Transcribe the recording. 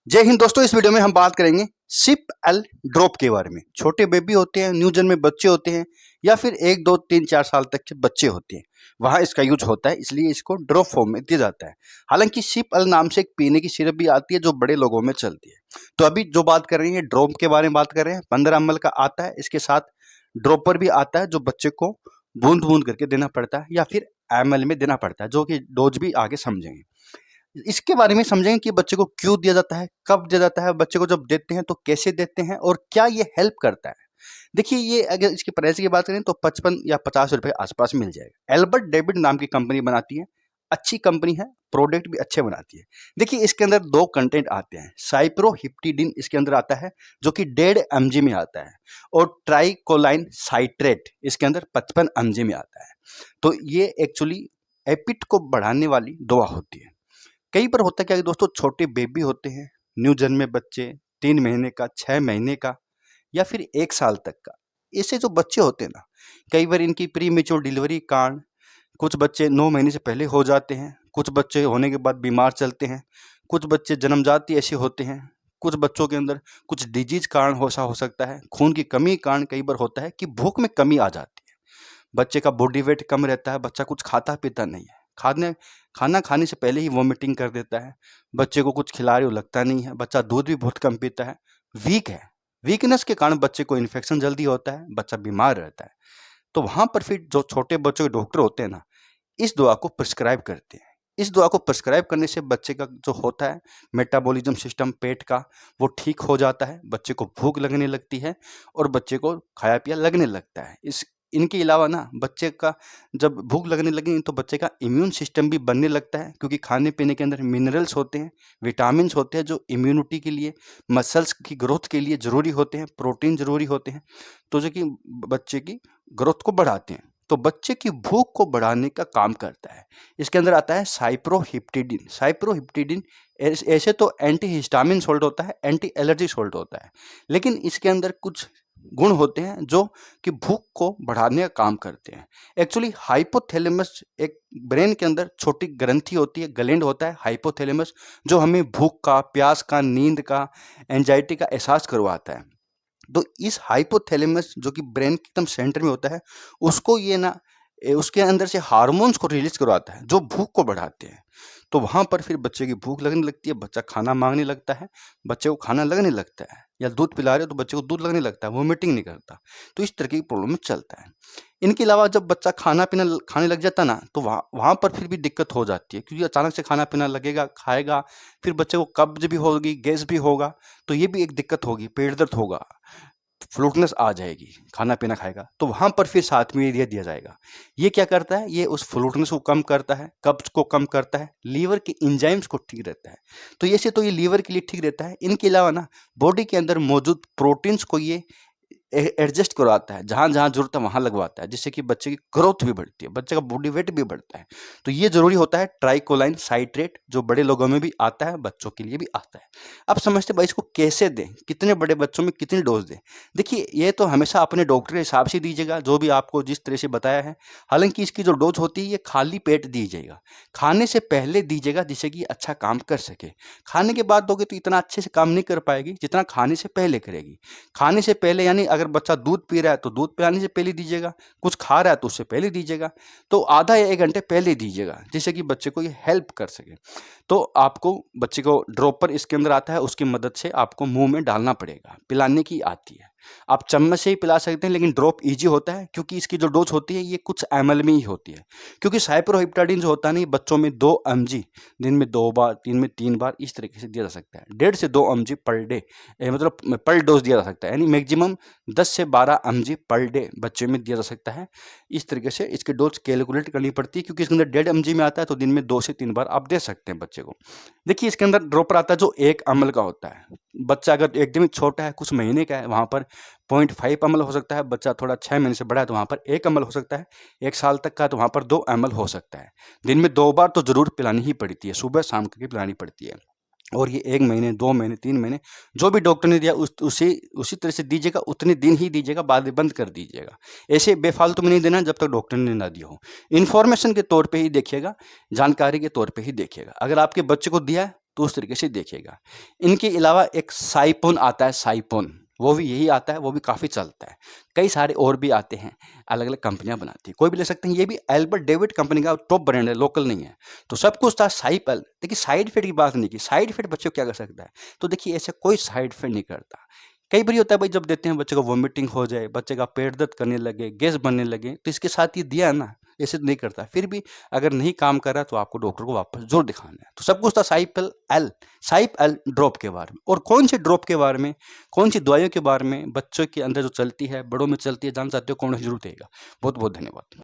जय हिंद दोस्तों। इस वीडियो में हम बात करेंगे सिप एल ड्रॉप के बारे में। छोटे बेबी होते हैं, न्यू जन्मे बच्चे होते हैं या फिर 1 2 3 4 साल तक के बच्चे होते हैं, वहां इसका यूज होता है, इसलिए इसको ड्रॉप फॉर्म में दिया जाता है। हालांकि सिप एल नाम से एक पीने की सिरप भी आती है जो बड़े लोगों में चलती है। तो अभी जो बात कर रहे हैं ड्रॉप के बारे में बात कर रहे हैं। 15 ml का आता है, इसके साथ ड्रॉपर भी आता है जो बच्चे को बूंद बूंद करके देना पड़ता है या फिर ml में देना पड़ता है, जो कि डोज भी आगे समझेंगे। इसके बारे में समझेंगे कि बच्चे को क्यों दिया जाता है, कब दिया जाता है, बच्चे को जब देते हैं तो कैसे देते हैं और क्या ये हेल्प करता है। देखिए, ये अगर इसकी प्राइस की बात करें तो 55 या 50 रुपए आसपास मिल जाएगा। एल्बर्ट डेविड नाम की कंपनी बनाती है, अच्छी कंपनी है, प्रोडक्ट भी अच्छे बनाती है। देखिए, इसके अंदर 2 कंटेंट आते हैं। साइप्रोहिप्टिडिन इसके अंदर आता है जो कि 1.5 mg में आता है, और ट्राइकोलाइन साइट्रेट इसके अंदर 55 mg में आता है। तो ये एक्चुअली एपिट को बढ़ाने वाली दवा होती है। कई बार होता क्या है दोस्तों, छोटे बेबी होते हैं, न्यू जन्मे बच्चे, 3 महीने का, 6 महीने का या फिर 1 साल तक का, ऐसे जो बच्चे होते हैं ना, कई बार इनकी प्री मेच्योर डिलीवरी कारण कुछ बच्चे 9 महीने से पहले हो जाते हैं, कुछ बच्चे होने के बाद बीमार चलते हैं, कुछ बच्चे जन्मजात ही ऐसे होते हैं, कुछ बच्चों के अंदर कुछ डिजीज कारण हो सकता है, खून की कमी कारण कई बार होता है कि भूख में कमी आ जाती है, बच्चे का बॉडी वेट कम रहता है, बच्चा कुछ खाता पीता नहीं है, खाना खाने से पहले ही वॉमिटिंग कर देता है, बच्चे को कुछ खिला रहे हो लगता नहीं है, बच्चा दूध भी बहुत कम पीता है, वीक है, वीकनेस के कारण बच्चे को इन्फेक्शन जल्दी होता है, बच्चा बीमार रहता है। तो वहां पर फिर जो छोटे बच्चों के डॉक्टर होते हैं ना, इस दवा को प्रिस्क्राइब करते हैं। इस दवा को प्रिस्क्राइब करने से बच्चे का जो होता है मेटाबॉलिज्म सिस्टम पेट का, वो ठीक हो जाता है, बच्चे को भूख लगने लगती है और बच्चे को खाया पिया लगने लगता है। इनके अलावा ना, बच्चे का जब भूख लगने लगे तो बच्चे का इम्यून सिस्टम भी बनने लगता है, क्योंकि खाने पीने के अंदर मिनरल्स होते हैं, विटामिन्स होते हैं जो इम्यूनिटी के लिए, मसल्स की ग्रोथ के लिए ज़रूरी होते हैं, प्रोटीन ज़रूरी होते हैं, तो जो कि बच्चे की ग्रोथ को बढ़ाते हैं, तो बच्चे की भूख को बढ़ाने का काम करता है। इसके अंदर आता है साइप्रोहिप्टिडिन। साइप्रोहिप्टिडिन ऐसे तो एंटी हिस्टामिन सोल्ट होता है, एंटी एलर्जी सोल्ट होता है, लेकिन इसके अंदर कुछ गुण होते हैं जो कि भूख को बढ़ाने का काम करते हैं। एक्चुअली हाइपोथैलेमस एक ब्रेन के अंदर छोटी ग्रंथि होती है, ग्लैंड होता है हाइपोथैलेमस, जो हमें भूख का, प्यास का, नींद का, एंजाइटी का एहसास करवाता है। तो इस हाइपोथैलेमस जो कि ब्रेन के एकदम सेंटर में होता है, उसको ये ना उसके अंदर से हार्मोन्स को रिलीज करवाता है जो भूख को बढ़ाते हैं। तो वहाँ पर फिर बच्चे की भूख लगने लगती है, बच्चा खाना मांगने लगता है, बच्चे को खाना लगने लगता है, या दूध पिला रहे हो तो बच्चे को दूध लगने लगता है, वोमिटिंग नहीं करता। तो इस तरह की प्रॉब्लम चलता है। इनके अलावा जब बच्चा खाना पीना खाने लग जाता ना, तो वहाँ पर फिर भी दिक्कत हो जाती है, क्योंकि अचानक से खाना पीना लगेगा, खाएगा, फिर बच्चे को कब्ज भी होगी, गैस भी होगा, तो ये भी एक दिक्कत होगी, पेट दर्द होगा, फ्लूटनेस आ जाएगी, खाना पीना खाएगा, तो वहाँ पर फिर साथ में ये दिया जाएगा। ये क्या करता है, ये उस फ्लूटनेस को कम करता है, कब्ज को कम करता है, लीवर के एंजाइम्स को ठीक रहता है। तो ये लीवर के लिए ठीक रहता है। इनके अलावा ना, बॉडी के अंदर मौजूद प्रोटीन्स को ये एडजस्ट करवाता है, जहाँ जहाँ जरूरत है वहाँ लगवाता है, जिससे कि बच्चे की ग्रोथ भी बढ़ती है, बच्चे का बॉडी वेट भी बढ़ता है। तो ये जरूरी होता है ट्राइकोलाइन साइट्रेट, जो बड़े लोगों में भी आता है, बच्चों के लिए भी आता है। अब समझते भाई इसको कैसे दें, कितने बड़े बच्चों में कितनी डोज दें। देखिए, ये तो हमेशा अपने डॉक्टर के हिसाब से दीजिएगा, जो भी आपको जिस तरह से बताया है। हालांकि इसकी जो डोज होती है ये खाली पेट दीजिएगा, खाने से पहले दीजिएगा, जिससे कि अच्छा काम कर सके। खाने के बाद दोगे तो इतना अच्छे से काम नहीं कर पाएगी जितना खाने से पहले करेगी। खाने से पहले यानी अगर बच्चा दूध पी रहा है तो दूध पिलाने से पहले दीजिएगा, कुछ खा रहा है तो उससे पहले दीजिएगा, तो आधा या 1 घंटे पहले दीजिएगा, जिससे कि बच्चे को ये हेल्प कर सके। तो आपको बच्चे को ड्रॉपर इसके अंदर आता है, उसकी मदद से आपको मुंह में डालना पड़ेगा, पिलाने की आती है। आप चम्मच से ही पिला सकते हैं, लेकिन ड्रॉप इजी होता है, क्योंकि इसकी जो डोज होती है ये कुछ ml में ही होती है। क्योंकि साइप्रोहिप्टाडिन जो होता है ना, बच्चों में 2 mg दिन में 2 बार, दिन में 3 बार इस तरीके से दिया जा सकता है। 1.5 से 2 mg पर डे, मतलब पर डोज दिया जा सकता है, यानी मैक्सिमम 10 से 12 mg पर डे बच्चे में दिया जा सकता है। इस तरीके से इसकी डोज कैलकुलेट करनी पड़ती है, क्योंकि इसके अंदर 1.5 mg में आता है, तो दिन में 2 से 3 बार आप दे सकते हैं बच्चे को। देखिए, इसके अंदर ड्रॉपर आता है जो 1 ml का होता है। बच्चा अगर एकदम ही छोटा है, कुछ महीने का है, वहाँ पर 0.5 ml हो सकता है। बच्चा थोड़ा 6 महीने से बड़ा है तो वहाँ पर 1 ml हो सकता है। 1 साल तक का तो वहाँ पर 2 ml हो सकता है। दिन में 2 बार तो जरूर पिलानी ही पड़ती है, सुबह शाम करके पिलानी पड़ती है। और ये 1 महीने, 2 महीने, 3 महीने जो भी डॉक्टर ने दिया उसी तरह से दीजिएगा, उतने दिन ही दीजिएगा, बाद में बंद कर दीजिएगा। ऐसे बेफालतू में नहीं देना जब तक डॉक्टर ने ना दिया हो। इन्फॉर्मेशन के तौर पे ही देखिएगा, जानकारी के तौर पे ही देखिएगा। अगर आपके बच्चे को दिया है तो उस तरीके से देखिएगा। इनके अलावा एक साइपोन आता है, साइपोन, वो भी यही आता है, वो भी काफ़ी चलता है। कई सारे और भी आते हैं, अलग अलग कंपनियां बनाती है, कोई भी ले सकते हैं। ये भी एल्बर्ट डेविड कंपनी का टॉप ब्रांड है, लोकल नहीं है। तो सब कुछ था साइपल। देखिए साइड इफेक्ट की बात नहीं की, साइड इफेक्ट बच्चों को क्या कर सकता है, तो देखिए ऐसे कोई साइड इफेक्ट नहीं करता। कई बार होता है भाई, जब देते हैं बच्चे को वोमिटिंग हो जाए, बच्चे का पेट दर्द करने लगे, गैस बनने लगे, तो इसके साथ ये दिया है ना, ऐसे तो नहीं करता। फिर भी अगर नहीं काम कर रहा तो आपको डॉक्टर को वापस जरूर दिखाना है। तो सब कुछ था साइप एल ड्रॉप के बारे में। और कौन से ड्रॉप के बारे में, कौन सी दवाइयों के बारे में बच्चों के अंदर जो चलती है, बड़ों में चलती है, जान चाहते हो, कौन जरूर देगा। बहुत बहुत धन्यवाद।